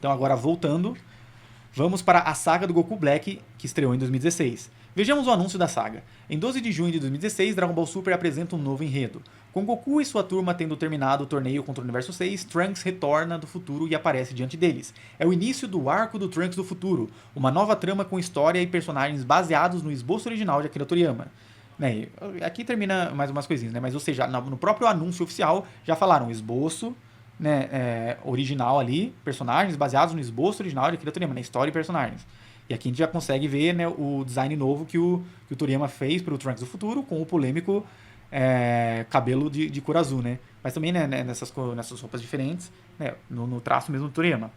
Então agora voltando, vamos para a saga do Goku Black, que estreou em 2016. Vejamos o anúncio da saga. Em 12 de junho de 2016, Dragon Ball Super apresenta um novo enredo. Com Goku e sua turma tendo terminado o torneio contra o Universo 6, Trunks retorna do futuro e aparece diante deles. É o início do arco do Trunks do futuro, uma nova trama com história e personagens baseados no esboço original de Akira Toriyama. Né, aqui termina mais umas coisinhas, né? Mas ou seja, no próprio anúncio oficial já falaram esboço, né, original ali, personagens baseados no esboço original de Akira Toriyama, na história e personagens. E aqui a gente já consegue ver, né, o design novo que o Toriyama fez para o Trunks do futuro, com o polêmico cabelo de cor azul, né? Mas também, né, nessas roupas diferentes, né, no traço mesmo do Toriyama.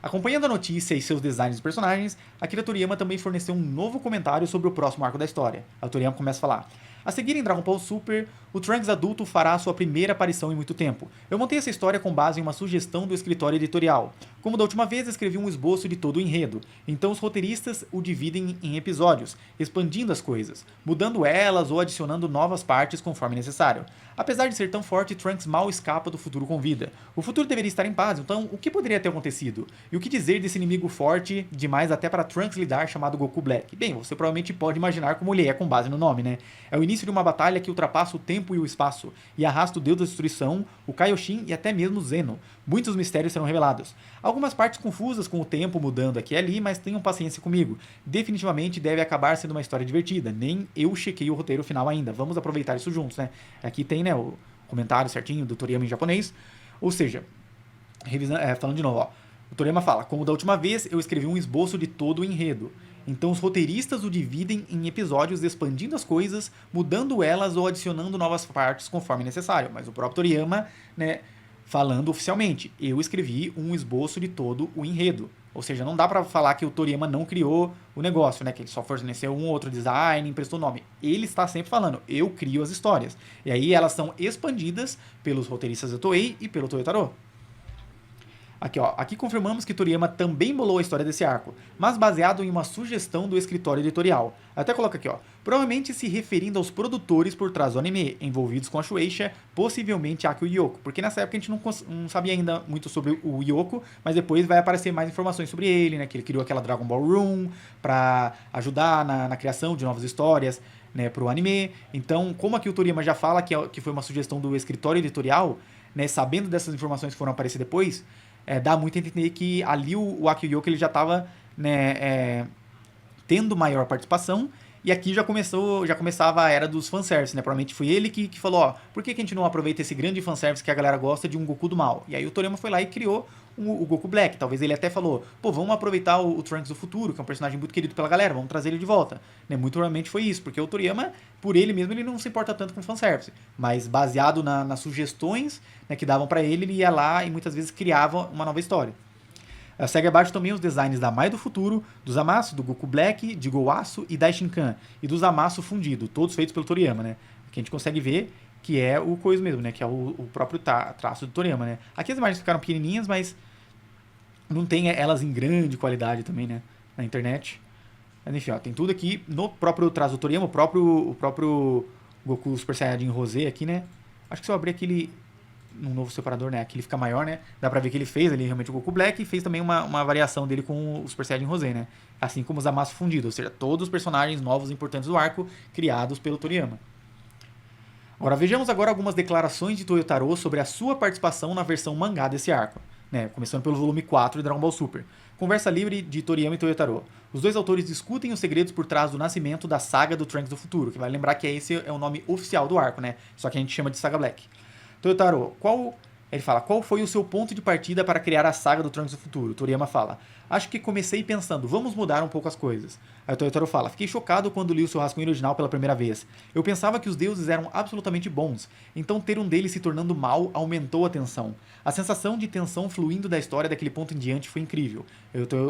Acompanhando a notícia e seus designs de personagens, Akira Toriyama também forneceu um novo comentário sobre o próximo arco da história. A Toriyama começa a falar: a seguir em Dragon Ball Super, o Trunks adulto fará sua primeira aparição em muito tempo. Eu montei essa história com base em uma sugestão do escritório editorial. Como da última vez, escrevi um esboço de todo o enredo. Então os roteiristas o dividem em episódios, expandindo as coisas, mudando elas ou adicionando novas partes conforme necessário. Apesar de ser tão forte, Trunks mal escapa do futuro com vida. O futuro deveria estar em paz, então o que poderia ter acontecido? E o que dizer desse inimigo forte demais até para Trunks lidar, chamado Goku Black? Bem, você provavelmente pode imaginar como ele é com base no nome, né? É o início de uma batalha que ultrapassa o tempo e o espaço, e arrasta o Deus da Destruição, o Kaioshin e até mesmo Zeno. Muitos mistérios serão revelados. Algumas partes confusas com o tempo mudando aqui e ali, mas tenham paciência comigo. Definitivamente deve acabar sendo uma história divertida. Nem eu chequei o roteiro final ainda. Vamos aproveitar isso juntos, né? Aqui tem, né, o comentário certinho do Toriyama em japonês. Ou seja, falando de novo, ó. O Toriyama fala: como da última vez, eu escrevi um esboço de todo o enredo. Então os roteiristas o dividem em episódios, expandindo as coisas, mudando elas ou adicionando novas partes conforme necessário. Mas o próprio Toriyama, né, falando oficialmente: eu escrevi um esboço de todo o enredo. Ou seja, não dá pra falar que o Toriyama não criou o negócio, né, que ele só forneceu um outro design, emprestou nome. Ele está sempre falando: eu crio as histórias. E aí elas são expandidas pelos roteiristas da Toei e pelo Toyotaro. Aqui, ó. Aqui confirmamos que Toriyama também bolou a história desse arco, mas baseado em uma sugestão do escritório editorial. Até coloca aqui, ó. Provavelmente se referindo aos produtores por trás do anime, envolvidos com a Shueisha, possivelmente Akio Yoko. Porque nessa época a gente não sabia ainda muito sobre o Yoko, mas depois vai aparecer mais informações sobre ele, né? Que ele criou aquela Dragon Ball Room pra ajudar na criação de novas histórias, né, pro anime. Então, como aqui o Toriyama já fala que foi uma sugestão do escritório editorial, né, sabendo dessas informações que foram aparecer depois, dá muito a entender que ali o Akio Yoko ele já estava, né, tendo maior participação, e aqui já começava a era dos fanservice, né? Provavelmente foi ele que falou: ó, por que a gente não aproveita esse grande fanservice que a galera gosta de um Goku do mal? E aí o Toriyama foi lá e criou o Goku Black. Talvez ele até falou: pô, vamos aproveitar o Trunks do futuro, que é um personagem muito querido pela galera, vamos trazer ele de volta. Né? Muito provavelmente foi isso, porque o Toriyama, por ele mesmo, ele não se importa tanto com fanservice. Mas baseado nas sugestões, né, que davam pra ele, ele ia lá e muitas vezes criava uma nova história. Segue abaixo também os designs da Mai do Futuro, do Zamasu, do Goku Black, de Goasu e da Shinkan, e do Zamasu fundido, todos feitos pelo Toriyama, né? Que a gente consegue ver que é o coisa mesmo, né? Que é o próprio traço do Toriyama, né? Aqui as imagens ficaram pequenininhas, mas não tem elas em grande qualidade também, né? Na internet. Mas enfim, ó, tem tudo aqui no próprio traço do Toriyama, o próprio Goku Super Saiyajin Rosé aqui, né? Acho que se eu abrir aquele num novo separador, né? Aqui ele fica maior, né? Dá pra ver que ele fez ali realmente o Goku Black e fez também uma variação dele com o Super Saiyajin Rosé, né? Assim como o Zamasu fundido, ou seja, todos os personagens novos e importantes do arco criados pelo Toriyama. Agora vejamos algumas declarações de Toyotaro sobre a sua participação na versão mangá desse arco, né? Começando pelo volume 4 de Dragon Ball Super. Conversa livre de Toriyama e Toyotaro. Os dois autores discutem os segredos por trás do nascimento da saga do Trunks do futuro, que vai lembrar que esse é o nome oficial do arco, né? Só que a gente chama de Saga Black. Toyotaro, ele fala: qual foi o seu ponto de partida para criar a saga do Trunks do futuro? Toriyama fala: acho que comecei pensando, vamos mudar um pouco as coisas. Aí o Toyotaro fala: fiquei chocado quando li o seu rascunho original pela primeira vez. Eu pensava que os deuses eram absolutamente bons, então ter um deles se tornando mal aumentou a tensão. A sensação de tensão fluindo da história daquele ponto em diante foi incrível.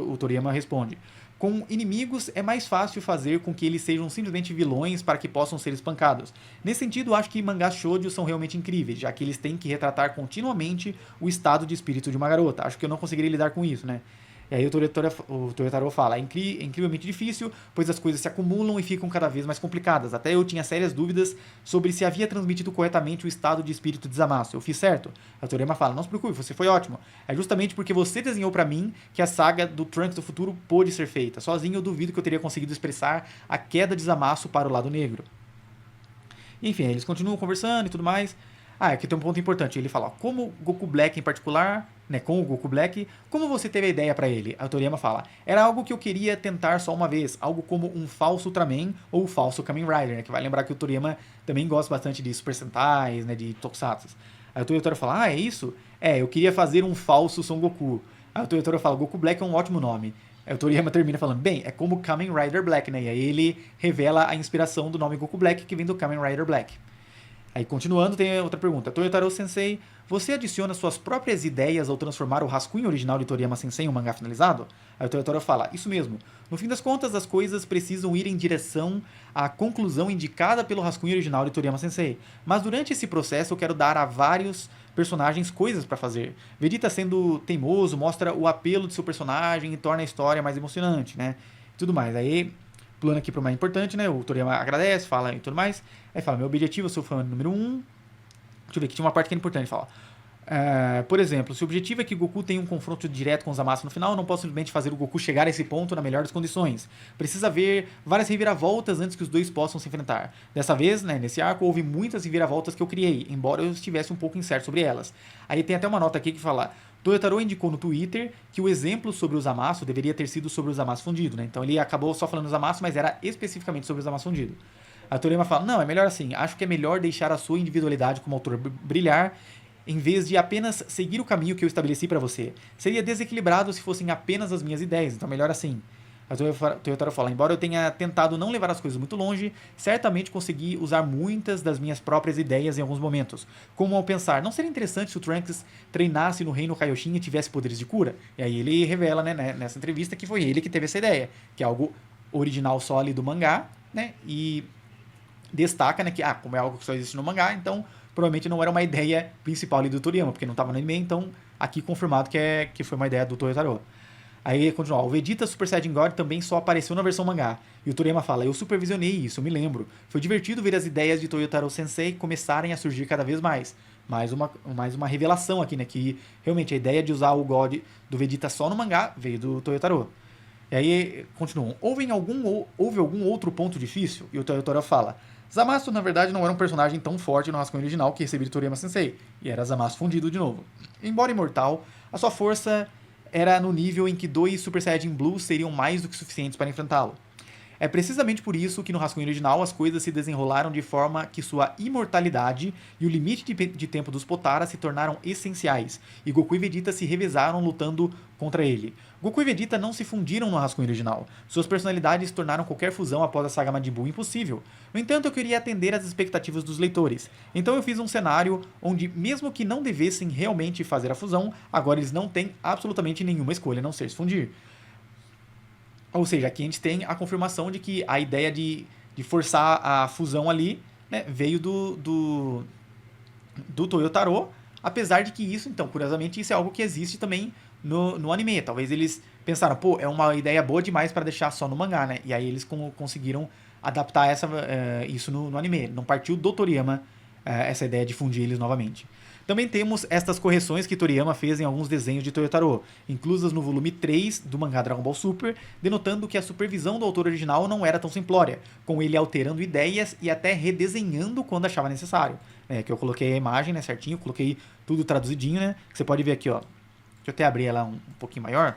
O Toriyama responde: com inimigos é mais fácil fazer com que eles sejam simplesmente vilões para que possam ser espancados. Nesse sentido, acho que mangás shoujo são realmente incríveis, já que eles têm que retratar continuamente o estado de espírito de uma garota. Acho que eu não conseguiria lidar com isso, né? E aí o Toyotaro fala, é incrivelmente difícil, pois as coisas se acumulam e ficam cada vez mais complicadas. Até eu tinha sérias dúvidas sobre se havia transmitido corretamente o estado de espírito de Zamasu. Eu fiz certo? A Toriyama fala, não se preocupe, você foi ótimo. É justamente porque você desenhou pra mim que a saga do Trunks do futuro pôde ser feita. Sozinho eu duvido que eu teria conseguido expressar a queda de Zamasu para o lado negro. Enfim, eles continuam conversando e tudo mais. Ah, aqui tem um ponto importante. Ele fala, ó, como Goku Black em particular, né, com o Goku Black, como você teve a ideia pra ele? A Toriyama fala, era algo que eu queria tentar só uma vez, algo como um falso Ultraman ou um falso Kamen Rider, né, que vai lembrar que o Toriyama também gosta bastante de Super Sentais, né, de Tokusatsu. Aí o Toyotaro fala, ah, é isso? É, eu queria fazer um falso Son Goku. Aí o Toyotaro fala, Goku Black é um ótimo nome. Aí o Toriyama termina falando, bem, é como Kamen Rider Black, né, e aí ele revela a inspiração do nome Goku Black, que vem do Kamen Rider Black. Aí, continuando, tem outra pergunta. Toyotaro Sensei, você adiciona suas próprias ideias ao transformar o rascunho original de Toriyama Sensei em um mangá finalizado? Aí o Toyotaro fala, isso mesmo. No fim das contas, as coisas precisam ir em direção à conclusão indicada pelo rascunho original de Toriyama Sensei. Mas durante esse processo, eu quero dar a vários personagens coisas pra fazer. Vegeta sendo teimoso mostra o apelo de seu personagem e torna a história mais emocionante, né? Tudo mais. Aí, pulando aqui para o mais importante, né? O Toriyama agradece, fala e tudo mais. Aí fala, meu objetivo, eu sou fã número 1. Deixa eu ver, aqui tinha uma parte que é importante. Fala, por exemplo, se o objetivo é que Goku tenha um confronto direto com Zamasu no final, eu não posso simplesmente fazer o Goku chegar a esse ponto na melhor das condições. Precisa haver várias reviravoltas antes que os dois possam se enfrentar. Dessa vez, né, nesse arco, houve muitas reviravoltas que eu criei, embora eu estivesse um pouco incerto sobre elas. Aí tem até uma nota aqui que fala, Toyotaro indicou no Twitter que o exemplo sobre o Zamasu deveria ter sido sobre o Zamasu fundido, né? Então ele acabou só falando Zamasu, mas era especificamente sobre o Zamasu fundido. A Toriyama fala, não, é melhor assim, acho que é melhor deixar a sua individualidade como autor brilhar, em vez de apenas seguir o caminho que eu estabeleci pra você. Seria desequilibrado se fossem apenas as minhas ideias, então melhor assim. A Toyotaro fala, embora eu tenha tentado não levar as coisas muito longe, certamente consegui usar muitas das minhas próprias ideias em alguns momentos. Como ao pensar, não seria interessante se o Trunks treinasse no Reino Kaioshin e tivesse poderes de cura? E aí ele revela, né, nessa entrevista, que foi ele que teve essa ideia, que é algo original só ali do mangá, né, e destaca, né, que, como é algo que só existe no mangá, então provavelmente não era uma ideia principal ali do Toriyama, porque não estava no anime, então aqui confirmado que foi uma ideia do Toyotaro. Aí, continua, o Vegeta Super Saiyajin God também só apareceu na versão mangá. E o Toriyama fala, eu supervisionei isso, eu me lembro. Foi divertido ver as ideias de Toyotaro Sensei começarem a surgir cada vez mais. Mais uma revelação aqui, né, que realmente a ideia de usar o God do Vegeta só no mangá veio do Toyotaro. E aí, continuam, houve algum outro ponto difícil? E o Toyotaro fala, Zamasu, na verdade, não era um personagem tão forte no rascunho original que recebi de Toriyama Sensei. E era Zamasu fundido de novo. Embora imortal, a sua força era no nível em que 2 Super Saiyajin Blues seriam mais do que suficientes para enfrentá-lo. É precisamente por isso que no rascunho original as coisas se desenrolaram de forma que sua imortalidade e o limite de tempo dos Potara se tornaram essenciais, e Goku e Vegeta se revezaram lutando contra ele. Goku e Vegeta não se fundiram no rascunho original. Suas personalidades tornaram qualquer fusão após a saga Majin Buu impossível. No entanto, eu queria atender às expectativas dos leitores. Então eu fiz um cenário onde, mesmo que não devessem realmente fazer a fusão, agora eles não têm absolutamente nenhuma escolha a não ser se fundir. Ou seja, aqui a gente tem a confirmação de que a ideia de forçar a fusão ali, né, veio do Toyotaro, apesar de que isso, então, curiosamente, isso é algo que existe também no anime. Talvez eles pensaram, pô, é uma ideia boa demais para deixar só no mangá, né? E aí eles conseguiram adaptar isso no anime. Não partiu do Toriyama essa ideia de fundir eles novamente. Também temos estas correções que Toriyama fez em alguns desenhos de Toyotaro, inclusas no volume 3 do mangá Dragon Ball Super, denotando que a supervisão do autor original não era tão simplória, com ele alterando ideias e até redesenhando quando achava necessário. Que eu coloquei a imagem, né, certinho, coloquei tudo traduzidinho, né, que você pode ver aqui, ó. Deixa eu até abrir ela um pouquinho maior.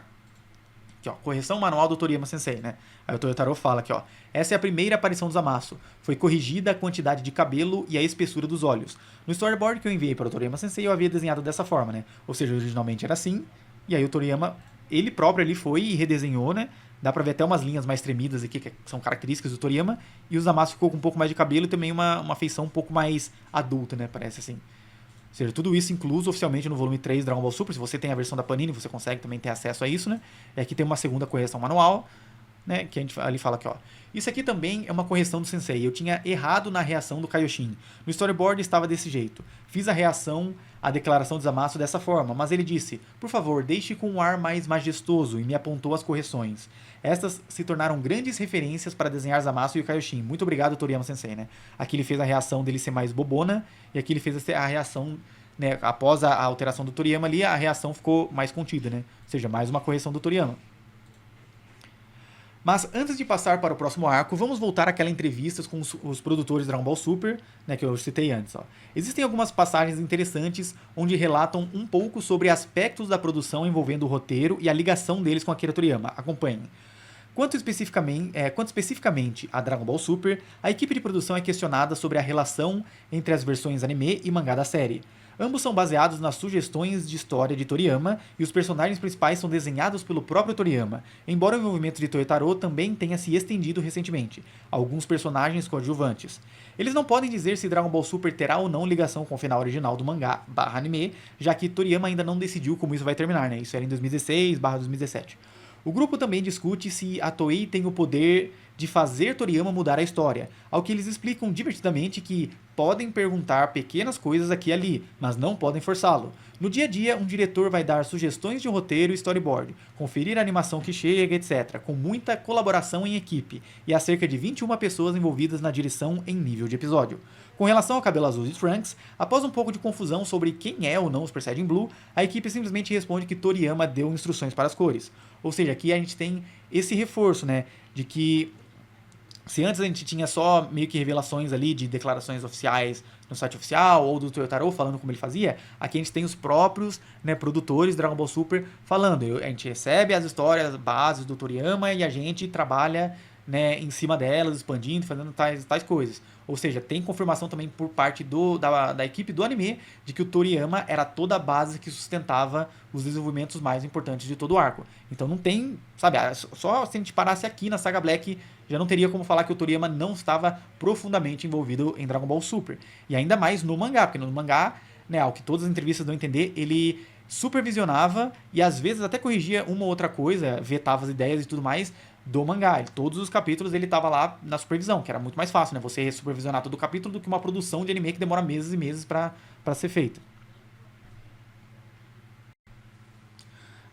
Aqui, ó, correção manual do Toriyama Sensei, né? Aí o Toyotaro fala aqui, ó. Essa é a primeira aparição do Zamasu. Foi corrigida a quantidade de cabelo e a espessura dos olhos. No storyboard que eu enviei para o Toriyama Sensei, eu havia desenhado dessa forma, né? Ou seja, originalmente era assim. E aí o Toriyama, ele próprio ali foi e redesenhou, né? Dá pra ver até umas linhas mais tremidas aqui, que são características do Toriyama. E o Zamasu ficou com um pouco mais de cabelo e também uma feição um pouco mais adulta, né? Parece assim. Ou seja, tudo isso incluso oficialmente no volume 3 Dragon Ball Super. Se você tem a versão da Panini, você consegue também ter acesso a isso, né? E aqui tem uma segunda correção manual. né, que ali fala aqui, ó. Isso aqui também é uma correção do sensei. Eu tinha errado na reação do Kaioshin. No storyboard estava desse jeito. Fiz a declaração de Zamasu dessa forma, mas ele disse: por favor, deixe com um ar mais majestoso, e me apontou as correções. Estas se tornaram grandes referências para desenhar Zamasu e o Kaioshin. Muito obrigado, Toriyama Sensei, né? Aqui ele fez a reação dele ser mais bobona, e aqui ele fez a reação, né, após a alteração do Toriyama ali, a reação ficou mais contida, né? Ou seja, mais uma correção do Toriyama. Mas antes de passar para o próximo arco, vamos voltar àquela entrevista com os produtores de Dragon Ball Super, né, que eu citei antes. Ó. Existem algumas passagens interessantes onde relatam um pouco sobre aspectos da produção envolvendo o roteiro e a ligação deles com Akira Toriyama. Acompanhem. Quanto especificamente a Dragon Ball Super, a equipe de produção é questionada sobre a relação entre as versões anime e mangá da série. Ambos são baseados nas sugestões de história de Toriyama e os personagens principais são desenhados pelo próprio Toriyama, embora o envolvimento de Toyotaro também tenha se estendido recentemente, alguns personagens coadjuvantes. Eles não podem dizer se Dragon Ball Super terá ou não ligação com o final original do mangá /anime, já que Toriyama ainda não decidiu como isso vai terminar, né? Isso era em 2016/2017. O grupo também discute se a Toei tem o poder de fazer Toriyama mudar a história, ao que eles explicam divertidamente que podem perguntar pequenas coisas aqui e ali, mas não podem forçá-lo. No dia a dia, um diretor vai dar sugestões de roteiro e storyboard, conferir a animação que chega, etc., com muita colaboração em equipe, e há cerca de 21 pessoas envolvidas na direção em nível de episódio. Com relação ao cabelo azul de Trunks, após um pouco de confusão sobre quem é ou não o Super Saiyajin Blue, a equipe simplesmente responde que Toriyama deu instruções para as cores. Ou seja, aqui a gente tem esse reforço, né, de que se antes a gente tinha só meio que revelações ali de declarações oficiais no site oficial ou do Toyotaro falando como ele fazia, aqui a gente tem os próprios, né, produtores de Dragon Ball Super falando. A gente recebe as histórias bases do Toriyama e a gente trabalha, né, em cima delas, expandindo, fazendo tais coisas. Ou seja, tem confirmação também por parte da equipe do anime de que o Toriyama era toda a base que sustentava os desenvolvimentos mais importantes de todo o arco. Então não tem, sabe, só se a gente parasse aqui na Saga Black, já não teria como falar que o Toriyama não estava profundamente envolvido em Dragon Ball Super. E ainda mais no mangá, porque no mangá, né, ao que todas as entrevistas dão a entender, ele supervisionava e às vezes até corrigia uma ou outra coisa, vetava as ideias e tudo mais do mangá. Todos os capítulos ele estava lá na supervisão, que era muito mais fácil, né? Você supervisionar todo o capítulo do que uma produção de anime que demora meses e meses para ser feita.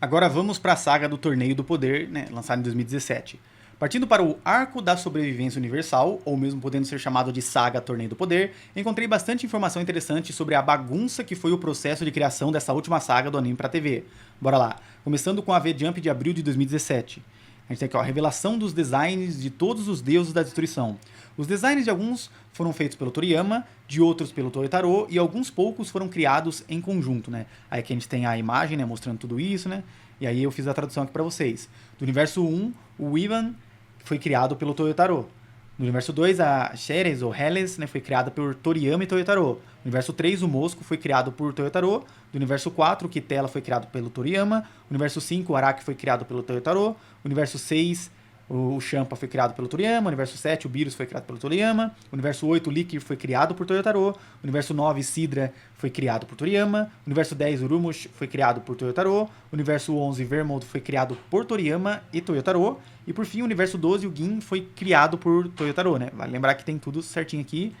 Agora vamos para a saga do Torneio do Poder, né, lançada em 2017. Partindo para o Arco da Sobrevivência Universal, ou mesmo podendo ser chamado de Saga Torneio do Poder, encontrei bastante informação interessante sobre a bagunça que foi o processo de criação dessa última saga do anime para TV. Bora lá. Começando com a V-Jump de abril de 2017. A gente tem aqui, ó, a revelação dos designs de todos os deuses da destruição. Os designs de alguns foram feitos pelo Toriyama, de outros pelo Toyotaro, e alguns poucos foram criados em conjunto, né? Aí aqui a gente tem a imagem, né, mostrando tudo isso, né? E aí eu fiz a tradução aqui para vocês. Do universo 1, o Ivan foi criado pelo Toyotaro. No universo 2, a Ceres, ou Helles, né, foi criada por Toriyama e Toyotaro. No universo 3, o Mosco foi criado por Toyotaro. Do universo 4, o Kitela foi criado pelo Toriyama. No universo 5, o Araki foi criado pelo Toyotaro. No universo 6, o Champa foi criado pelo Toriyama. No universo 7, o Beerus foi criado pelo Toriyama. No universo 8, o Liquor foi criado por Toyotaro. No universo 9, Sidra foi criado por Toriyama. No universo 10, o Rumush foi criado por Toyotaro. No universo 11, Vermont foi criado por Toriyama e Toyotaro. E por fim, o universo 12, o Gin foi criado por Toyotaro, né? Vale lembrar que tem tudo certinho aqui.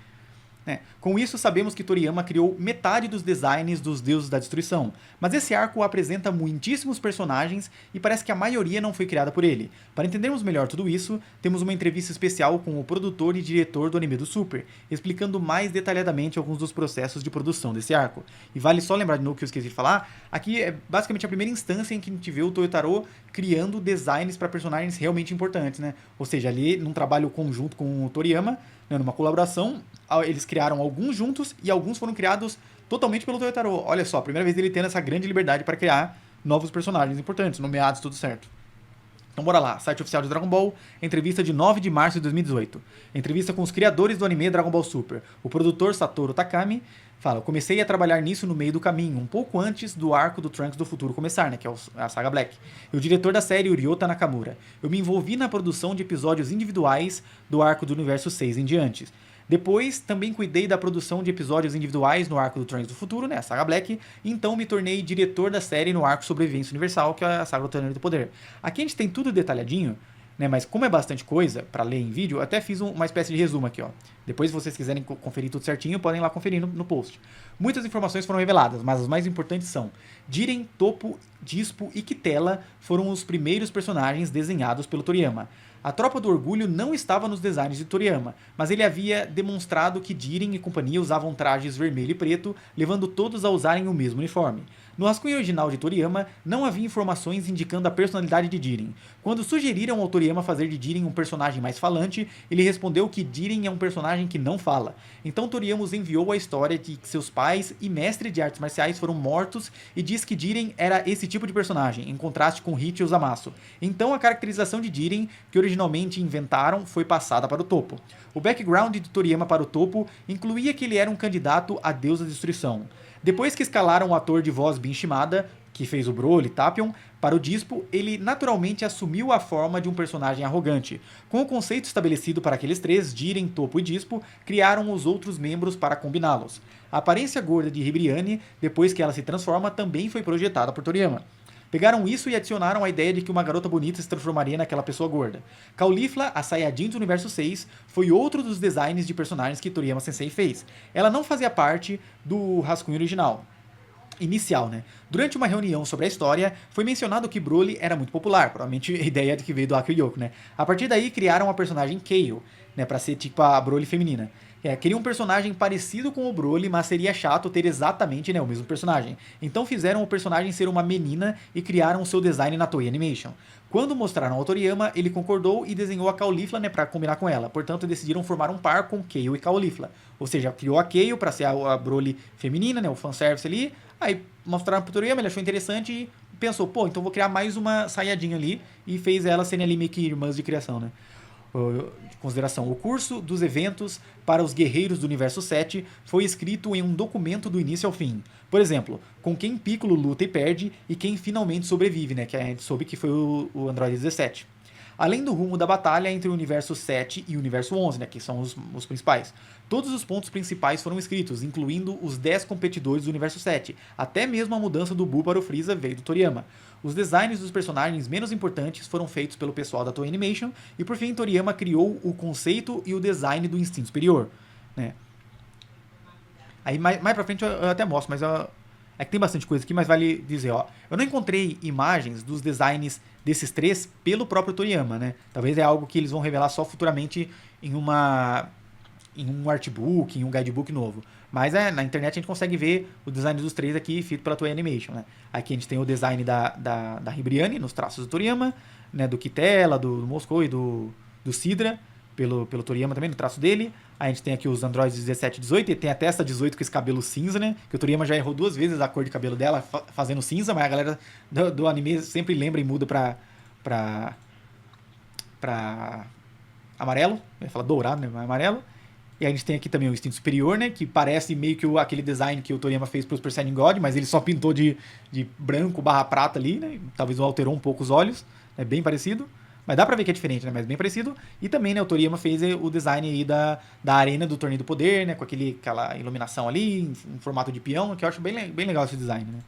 Com isso, sabemos que Toriyama criou metade dos designs dos deuses da destruição, mas esse arco apresenta muitíssimos personagens e parece que a maioria não foi criada por ele. Para entendermos melhor tudo isso, temos uma entrevista especial com o produtor e diretor do anime do Super, explicando mais detalhadamente alguns dos processos de produção desse arco. E vale só lembrar de novo que eu esqueci de falar, aqui é basicamente a primeira instância em que a gente vê o Toyotaro criando designs para personagens realmente importantes, né? Ou seja, ali num trabalho conjunto com o Toriyama, né, numa colaboração, eles criaram alguns juntos e alguns foram criados totalmente pelo Toyotaro. Olha só, a primeira vez ele tendo essa grande liberdade para criar novos personagens importantes, nomeados, tudo certo. Então bora lá, site oficial de Dragon Ball, entrevista de 9 de março de 2018. Entrevista com os criadores do anime Dragon Ball Super. O produtor Satoru Takami fala: comecei a trabalhar nisso no meio do caminho, um pouco antes do arco do Trunks do futuro começar, né, que é a saga Black. E o diretor da série, Ryota Nakamura. Eu me envolvi na produção de episódios individuais do arco do universo 6 em diante. Depois, também cuidei da produção de episódios individuais no arco do Trunks do futuro, né, a saga Black, e então me tornei diretor da série no arco Sobrevivência Universal, que é a saga do Torneio do Poder. Aqui a gente tem tudo detalhadinho, né? Mas como é bastante coisa para ler em vídeo, eu até fiz uma espécie de resumo aqui, ó. Depois, se vocês quiserem conferir tudo certinho, podem ir lá conferir no post. Muitas informações foram reveladas, mas as mais importantes são: Jiren, Toppo, Dispo e Kitela foram os primeiros personagens desenhados pelo Toriyama. A Tropa do Orgulho não estava nos designs de Toriyama, mas ele havia demonstrado que Jiren e companhia usavam trajes vermelho e preto, levando todos a usarem o mesmo uniforme. No rascunho original de Toriyama, não havia informações indicando a personalidade de Jiren. Quando sugeriram ao Toriyama fazer de Jiren um personagem mais falante, ele respondeu que Jiren é um personagem que não fala. Então Toriyama os enviou a história de que seus pais e mestre de artes marciais foram mortos e diz que Jiren era esse tipo de personagem, em contraste com Hit e o Zamasu. Então a caracterização de Jiren, que originalmente inventaram, foi passada para o Toppo. O background de Toriyama para o Toppo incluía que ele era um candidato a Deus da Destruição. Depois que escalaram o ator de voz Bin Shimada, que fez o Broly, Tapion, para o Dispo, ele naturalmente assumiu a forma de um personagem arrogante. Com o conceito estabelecido para aqueles três, Jiren, Toppo e Dispo, criaram os outros membros para combiná-los. A aparência gorda de Ribrianne, depois que ela se transforma, também foi projetada por Toriyama. Pegaram isso e adicionaram a ideia de que uma garota bonita se transformaria naquela pessoa gorda. Caulifla, a Saiyajin do Universo 6, foi outro dos designs de personagens que Toriyama Sensei fez. Ela não fazia parte do rascunho original. Inicial, né? Durante uma reunião sobre a história, foi mencionado que Broly era muito popular, provavelmente a ideia de que veio do Akio Yoko, né? A partir daí, criaram a personagem Kale, né? Pra ser tipo a Broly feminina. Queria um personagem parecido com o Broly, mas seria chato ter exatamente, né, o mesmo personagem. Então fizeram o personagem ser uma menina e criaram o seu design na Toei Animation. Quando mostraram ao Toriyama, ele concordou e desenhou a Caulifla, né, para combinar com ela. Portanto, decidiram formar um par com Kale e Caulifla. Ou seja, criou a Kale para ser a Broly feminina, né, o fanservice ali. Aí mostraram pro Toriyama, ele achou interessante e pensou, pô, então vou criar mais uma Saiyajin ali, e fez elas serem ali meio que irmãs de criação, né. De consideração. O curso dos eventos para os guerreiros do Universo 7 foi escrito em um documento do início ao fim. Por exemplo, com quem Piccolo luta e perde e quem finalmente sobrevive, né? Que a gente soube que foi o Android 17. Além do rumo da batalha entre o Universo 7 e o Universo 11, né, que são os principais. Todos os pontos principais foram escritos, incluindo os 10 competidores do Universo 7. Até mesmo a mudança do Buu para o Freeza veio do Toriyama. Os designs dos personagens menos importantes foram feitos pelo pessoal da Toei Animation, e por fim Toriyama criou o conceito e o design do Instinto Superior, né. Aí mais pra frente eu até mostro, mas é que tem bastante coisa aqui, mas vale dizer, ó. Eu não encontrei imagens dos designs desses três pelo próprio Toriyama, né? Talvez é algo que eles vão revelar só futuramente em um artbook, em um guidebook novo. Mas na internet a gente consegue ver o design dos três aqui, feito pela Toei Animation, né? Aqui a gente tem o design da Ribrianne, nos traços do Toriyama, né? Do Kitela, do Moscou e do Sidra, pelo Toriyama também, no traço dele. A gente tem aqui os Androids 17 e 18, e tem até essa 18 com esse cabelo cinza, né? Que o Toriyama já errou 2 vezes a cor de cabelo dela, fazendo cinza, mas a galera do anime sempre lembra e muda pra amarelo. Eu ia falar dourado, né? Mas amarelo. E a gente tem aqui também o Instinto Superior, né? Que parece meio que aquele design que o Toriyama fez pro Super Saiyan God, mas ele só pintou de branco barra prata ali, né? Talvez alterou um pouco os olhos. É bem parecido. Mas dá pra ver que é diferente, né? Mas bem parecido. E também, né, o Toriyama fez o design aí da arena do Torneio do Poder, né? Com aquela iluminação ali, em formato de peão, que eu acho bem legal esse design, né?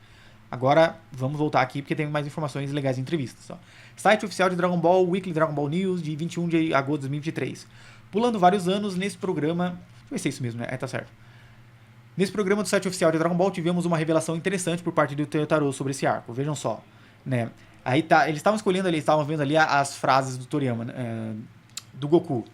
Agora, vamos voltar aqui, porque tem mais informações legais em entrevistas. Ó. Site oficial de Dragon Ball, Weekly Dragon Ball News, de 21 de agosto de 2023. Pulando vários anos, nesse programa... Deixa eu ver se é isso mesmo, né? Tá certo. Nesse programa do site oficial de Dragon Ball, tivemos uma revelação interessante por parte do Toyotaro sobre esse arco. Vejam só, né? Aí tá, eles estavam escolhendo ali, estavam vendo ali as frases do Toriyama, do Goku.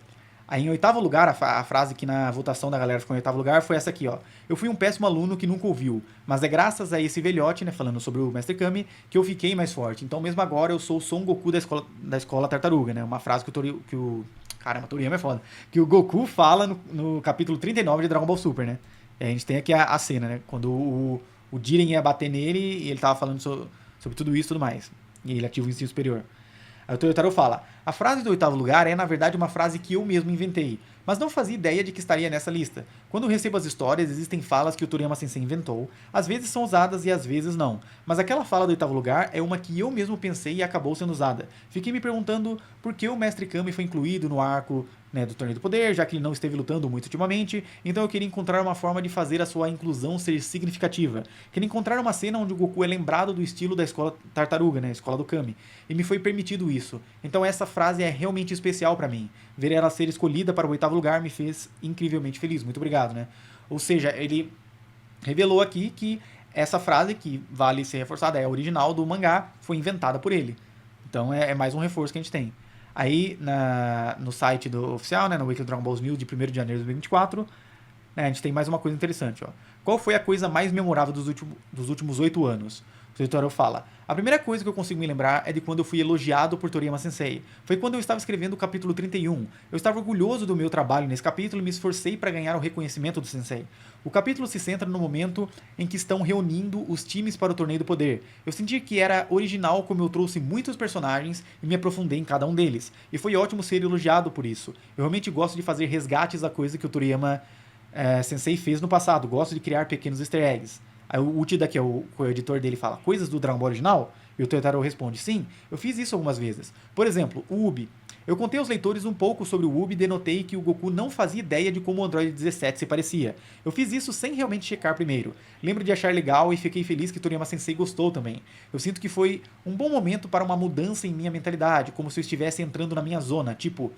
Aí em 8º lugar, a frase que na votação da galera ficou em 8º lugar foi essa aqui, ó. Eu fui um péssimo aluno que nunca ouviu, mas é graças a esse velhote, né, falando sobre o Mestre Kami, que eu fiquei mais forte. Então mesmo agora eu sou o Son Goku da escola Tartaruga, né? Uma frase que o caramba, Toriyama é foda. Que o Goku fala no capítulo 39 de Dragon Ball Super, né? E a gente tem aqui a cena, né? Quando o Jiren ia bater nele e ele tava falando sobre tudo isso e tudo mais. E ele ativa o instinto superior. Aí o Toyotaro fala, a frase do 8º lugar é, na verdade, uma frase que eu mesmo inventei. mas não fazia ideia de que estaria nessa lista. Quando eu recebo as histórias, existem falas que o Toriyama Sensei inventou, às vezes são usadas e às vezes não, mas aquela fala do oitavo lugar é uma que eu mesmo pensei e acabou sendo usada. Fiquei me perguntando por que o Mestre Kami foi incluído no arco, né, do Torneio do Poder, já que ele não esteve lutando muito ultimamente, então eu queria encontrar uma forma de fazer a sua inclusão ser significativa. Queria encontrar uma cena onde o Goku é lembrado do estilo da escola Tartaruga, né, a escola do Kami, e me foi permitido isso. Então essa frase é realmente especial pra mim. Ver ela ser escolhida para o oitavo lugar me fez incrivelmente feliz. Muito obrigado, né? Ou seja, ele revelou aqui que essa frase, que vale ser reforçada, é a original do mangá, foi inventada por ele. Então é mais um reforço que a gente tem. Aí no site do oficial, né, no Weekly Dragon Ball News de 1º de janeiro de 2024, né, a gente tem mais uma coisa interessante. Ó. Qual foi a coisa mais memorável dos últimos 8 anos? O Totaro fala: a primeira coisa que eu consigo me lembrar é de quando eu fui elogiado por Toriyama Sensei. Foi quando eu estava escrevendo o capítulo 31. Eu estava orgulhoso do meu trabalho nesse capítulo e me esforcei para ganhar o reconhecimento do Sensei. O capítulo se centra no momento em que estão reunindo os times para o Torneio do Poder. Eu senti que era original como eu trouxe muitos personagens e me aprofundei em cada um deles. E foi ótimo ser elogiado por isso. Eu realmente gosto de fazer resgates da coisa que o Toriyama Sensei fez no passado. Gosto de criar pequenos easter eggs. Aí o Uchida, que é o editor dele, fala: coisas do Dragon Ball original? E o Toyotaro responde: sim, eu fiz isso algumas vezes. Por exemplo, o Ubi. Eu contei aos leitores um pouco sobre o Ubi e denotei que o Goku não fazia ideia de como o Android 17 se parecia. Eu fiz isso sem realmente checar primeiro. Lembro de achar legal e fiquei feliz que Toriyama Sensei gostou também. Eu sinto que foi um bom momento para uma mudança em minha mentalidade, como se eu estivesse entrando na minha zona, tipo,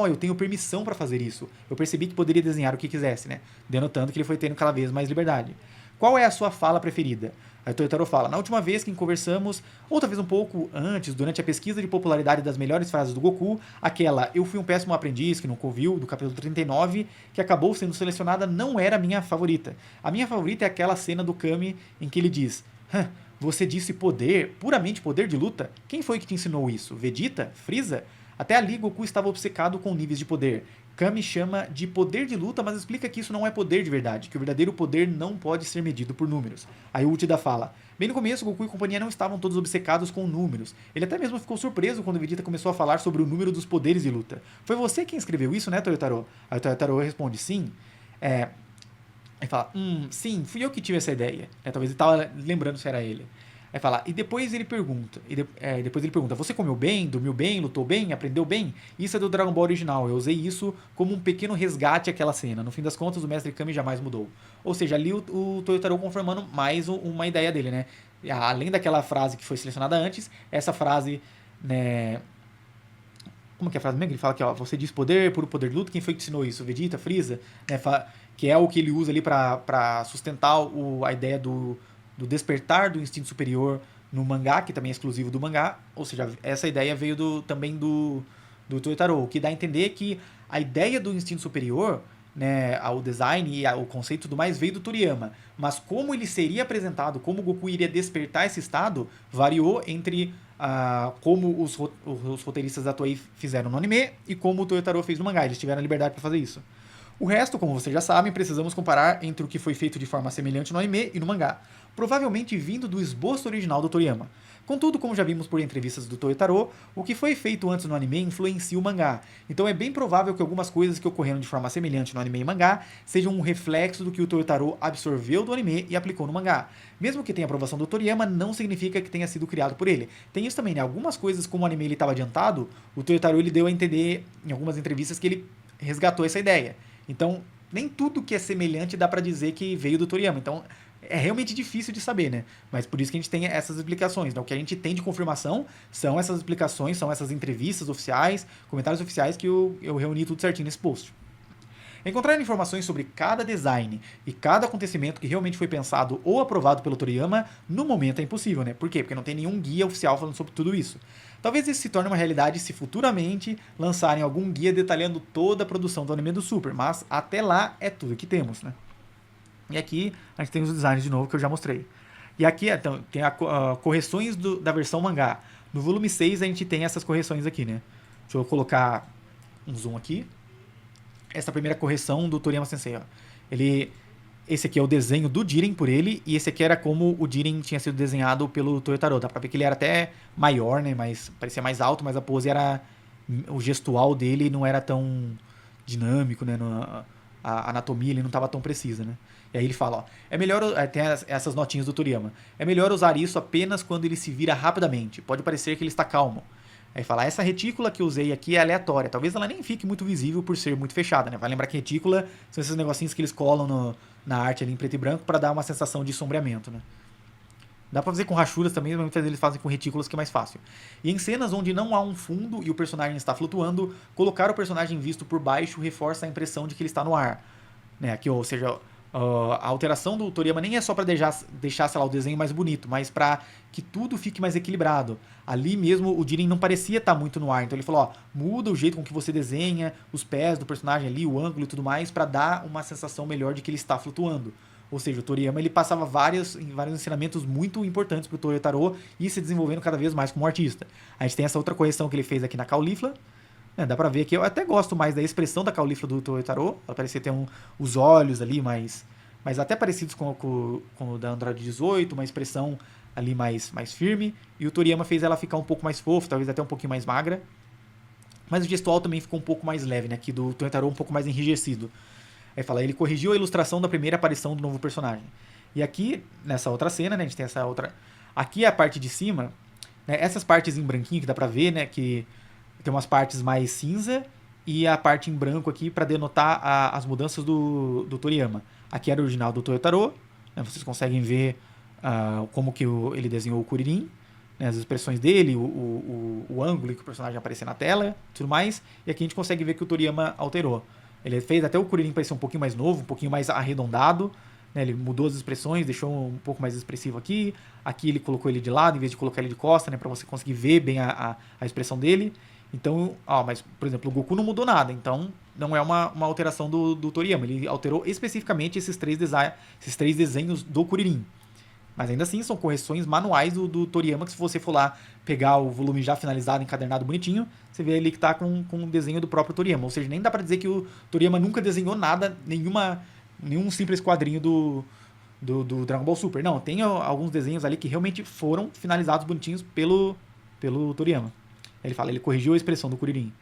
eu tenho permissão para fazer isso. Eu percebi que poderia desenhar o que quisesse, né? Denotando que ele foi tendo cada vez mais liberdade. Qual é a sua fala preferida? Aí o Toyotaro fala: na última vez que conversamos, ou talvez um pouco antes, durante a pesquisa de popularidade das melhores frases do Goku, aquela "eu fui um péssimo aprendiz que nunca ouviu", do capítulo 39, que acabou sendo selecionada, não era a minha favorita. A minha favorita é aquela cena do Kami em que ele diz: você disse poder, puramente poder de luta? Quem foi que te ensinou isso? Vegeta? Freeza? Até ali, Goku estava obcecado com níveis de poder. Kami chama de poder de luta, mas explica que isso não é poder de verdade, que o verdadeiro poder não pode ser medido por números. Aí o Uchida fala: bem no começo, Goku e companhia não estavam todos obcecados com números. Ele até mesmo ficou surpreso quando o Vegeta começou a falar sobre o número dos poderes de luta. Foi você quem escreveu isso, né, Toyotaro? Aí o Toyotaro responde: sim. Aí fala: sim, fui eu que tive essa ideia. Talvez ele estava lembrando se era ele. Aí fala, e depois ele pergunta, você comeu bem, dormiu bem, lutou bem, aprendeu bem? Isso é do Dragon Ball original, eu usei isso como um pequeno resgate àquela cena. No fim das contas, o Mestre Kami jamais mudou. Ou seja, ali o Toyotaro confirmando mais uma ideia dele, né? Além daquela frase que foi selecionada antes, essa frase, né... Como que é a frase mesmo? Ele fala que, você diz poder, puro poder de luta, quem foi que te ensinou isso? Vegeta, Freeza? Né? Que é o que ele usa ali pra sustentar a ideia do despertar do instinto superior no mangá, que também é exclusivo do mangá. Ou seja, essa ideia veio também do Toyotaro, que dá a entender que a ideia do instinto superior, né, ao design e ao conceito e tudo mais, veio do Toriyama. Mas como ele seria apresentado, como o Goku iria despertar esse estado, variou entre como os roteiristas da Toei fizeram no anime e como o Toyotaro fez no mangá. Eles tiveram a liberdade para fazer isso. O resto, como vocês já sabem, precisamos comparar entre o que foi feito de forma semelhante no anime e no mangá, provavelmente vindo do esboço original do Toriyama. Contudo, como já vimos por entrevistas do Toyotaro, o que foi feito antes no anime influencia o mangá, então é bem provável que algumas coisas que ocorreram de forma semelhante no anime e mangá sejam um reflexo do que o Toyotaro absorveu do anime e aplicou no mangá. Mesmo que tenha aprovação do Toriyama, não significa que tenha sido criado por ele. Tem isso também, né? Algumas coisas, como o anime estava adiantado, o Toyotaro ele deu a entender em algumas entrevistas que ele resgatou essa ideia. Então, nem tudo que é semelhante dá pra dizer que veio do Toriyama. Então, é realmente difícil de saber, né? Mas por isso que a gente tem essas explicações. Então, o que a gente tem de confirmação são essas explicações, são essas entrevistas oficiais, comentários oficiais que eu reuni tudo certinho nesse post. Encontrar informações sobre cada design e cada acontecimento que realmente foi pensado ou aprovado pelo Toriyama no momento é impossível, né? Por quê? Porque não tem nenhum guia oficial falando sobre tudo isso. Talvez isso se torne uma realidade se futuramente lançarem algum guia detalhando toda a produção do anime do Super, mas até lá é tudo que temos, né? E aqui a gente tem os designs de novo que eu já mostrei. E aqui então, tem correções da versão mangá. No volume 6 a gente tem essas correções aqui, né? Deixa eu colocar um zoom aqui. Essa primeira correção do Toriyama Sensei, ó. Esse aqui é o desenho do Jiren por ele, e esse aqui era como o Jiren tinha sido desenhado pelo Toyotaro. Dá pra ver que ele era até maior, né? Mas parecia mais alto, mas a pose era... O gestual dele não era tão dinâmico, né? A anatomia ele não estava tão precisa, né? E aí ele fala, ó, é melhor, tem essas notinhas do Toriyama, é melhor usar isso apenas quando ele se vira rapidamente, pode parecer que ele está calmo. Aí fala, essa retícula que eu usei aqui é aleatória, talvez ela nem fique muito visível por ser muito fechada, né? Vai lembrar que retícula são esses negocinhos que eles colam na arte ali em preto e branco para dar uma sensação de sombreamento, né? Dá pra fazer com rachuras também, mas muitas vezes eles fazem com retículas que é mais fácil. E em cenas onde não há um fundo e o personagem está flutuando, colocar o personagem visto por baixo reforça a impressão de que ele está no ar. Né? Aqui, ou seja, a alteração do Toriyama nem é só para deixar, sei lá, o desenho mais bonito, mas para que tudo fique mais equilibrado. Ali mesmo o Jiren não parecia estar muito no ar, então ele falou, ó, muda o jeito com que você desenha os pés do personagem ali, o ângulo e tudo mais, para dar uma sensação melhor de que ele está flutuando. Ou seja, o Toriyama ele passava vários ensinamentos muito importantes para o Toyotaro e se desenvolvendo cada vez mais como artista. A gente tem essa outra correção que ele fez aqui na Caulifla. Né, dá pra ver que eu até gosto mais da expressão da Caulifla do Toyotaro. Ela parecia ter os olhos ali mais até parecidos com o da Android 18, uma expressão ali mais firme. E o Toriyama fez ela ficar um pouco mais fofa, talvez até um pouquinho mais magra. Mas o gestual também ficou um pouco mais leve, né? Aqui do Toyotaro um pouco mais enrijecido. Aí fala, ele corrigiu a ilustração da primeira aparição do novo personagem. E aqui, nessa outra cena, né, a gente tem essa outra... Aqui é a parte de cima, né, essas partes em branquinho que dá pra ver, né, que tem umas partes mais cinza e a parte em branco aqui para denotar as mudanças do Toriyama. Aqui era o original do Toyotaro, né, vocês conseguem ver como que ele desenhou o Kuririn, né, as expressões dele, o ângulo que o personagem aparecer na tela, tudo mais. E aqui a gente consegue ver que o Toriyama alterou. Ele fez até o Kuririn parecer um pouquinho mais novo, um pouquinho mais arredondado. Né? Ele mudou as expressões, deixou um pouco mais expressivo aqui. Aqui ele colocou ele de lado, em vez de colocar ele de costa, né? Para você conseguir ver bem a expressão dele. Então, mas, por exemplo, o Goku não mudou nada. Então, não é uma alteração do Toriyama. Ele alterou especificamente esses três desenhos do Kuririn. Mas ainda assim, são correções manuais do Toriyama, que se você for lá pegar o volume já finalizado, encadernado bonitinho, você vê ali que tá com um desenho do próprio Toriyama. Ou seja, nem dá pra dizer que o Toriyama nunca desenhou nada, nenhum simples quadrinho do Dragon Ball Super. Não, tem alguns desenhos ali que realmente foram finalizados bonitinhos pelo Toriyama. Ele fala, ele corrigiu a expressão do Kuririn.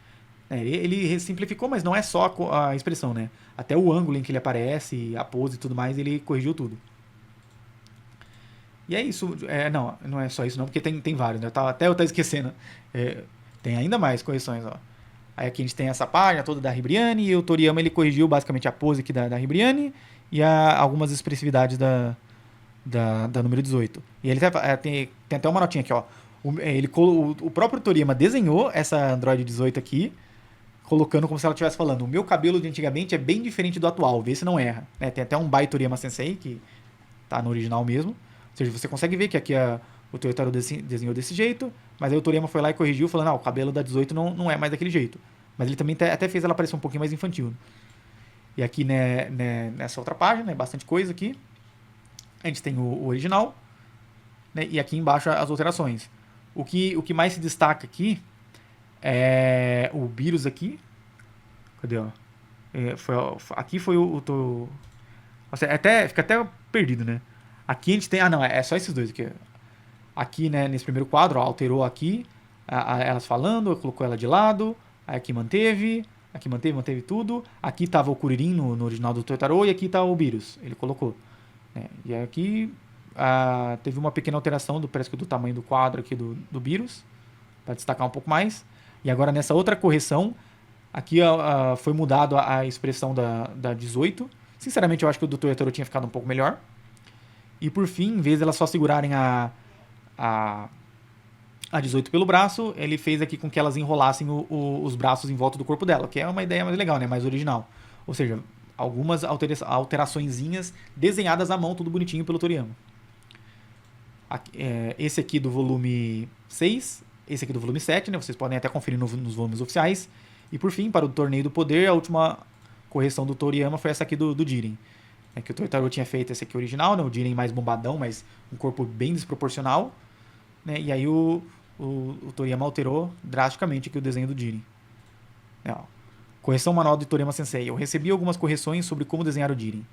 Ele simplificou, mas não é só a expressão, né? Até o ângulo em que ele aparece, a pose e tudo mais, ele corrigiu tudo. E é isso. Não é só isso não, porque tem vários, né? Até eu tava esquecendo. Tem ainda mais correções, ó. Aí aqui a gente tem essa página toda da Ribriani e o Toriyama ele corrigiu basicamente a pose aqui da Ribriani e algumas expressividades da número 18. E ele tem até uma notinha aqui, ó. O próprio Toriyama desenhou essa Android 18 aqui, colocando como se ela estivesse falando: o meu cabelo de antigamente é bem diferente do atual, vê se não erra. Né? Tem até um Bai Toriyama Sensei, que tá no original mesmo. Ou seja, você consegue ver que aqui o Toyotaro desenhou desse jeito, mas aí o Toriyama foi lá e corrigiu, falando, o cabelo da 18 não é mais daquele jeito. Mas ele também até fez ela parecer um pouquinho mais infantil. E aqui nessa outra página, né, bastante coisa aqui. A gente tem o original, né, e aqui embaixo as alterações. O que mais se destaca aqui é o Beerus aqui. Cadê, ó? Aqui foi fica até perdido, né? Aqui a gente tem... não, é só esses dois aqui. Aqui, né, nesse primeiro quadro, ó, alterou aqui, elas falando, colocou ela de lado, aí aqui manteve tudo. Aqui tava o Kuririn no original do Toyotaro e aqui tá o Beerus, ele colocou. Né? E aqui teve uma pequena alteração, parece que do tamanho do quadro aqui do Beerus, para destacar um pouco mais. E agora nessa outra correção, aqui foi mudado a expressão da 18. Sinceramente, eu acho que o do Toyotaro tinha ficado um pouco melhor. E por fim, em vez de elas só segurarem a 18 pelo braço, ele fez aqui com que elas enrolassem os braços em volta do corpo dela, que é uma ideia mais legal, né? Mais original. Ou seja, algumas alteraçõezinhas desenhadas à mão, tudo bonitinho pelo Toriyama. Esse aqui do volume 6, esse aqui do volume 7, né? Vocês podem até conferir nos volumes oficiais. E por fim, para o Torneio do Poder, a última correção do Toriyama foi essa aqui do Jiren. Que o Toyotaro tinha feito esse aqui original, né? O Jiren mais bombadão, mas um corpo bem desproporcional. Né? E aí o Toriyama alterou drasticamente aqui o desenho do Jiren. Correção manual do Toriyama Sensei. Eu recebi algumas correções sobre como desenhar o Jiren.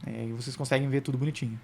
E vocês conseguem ver tudo bonitinho.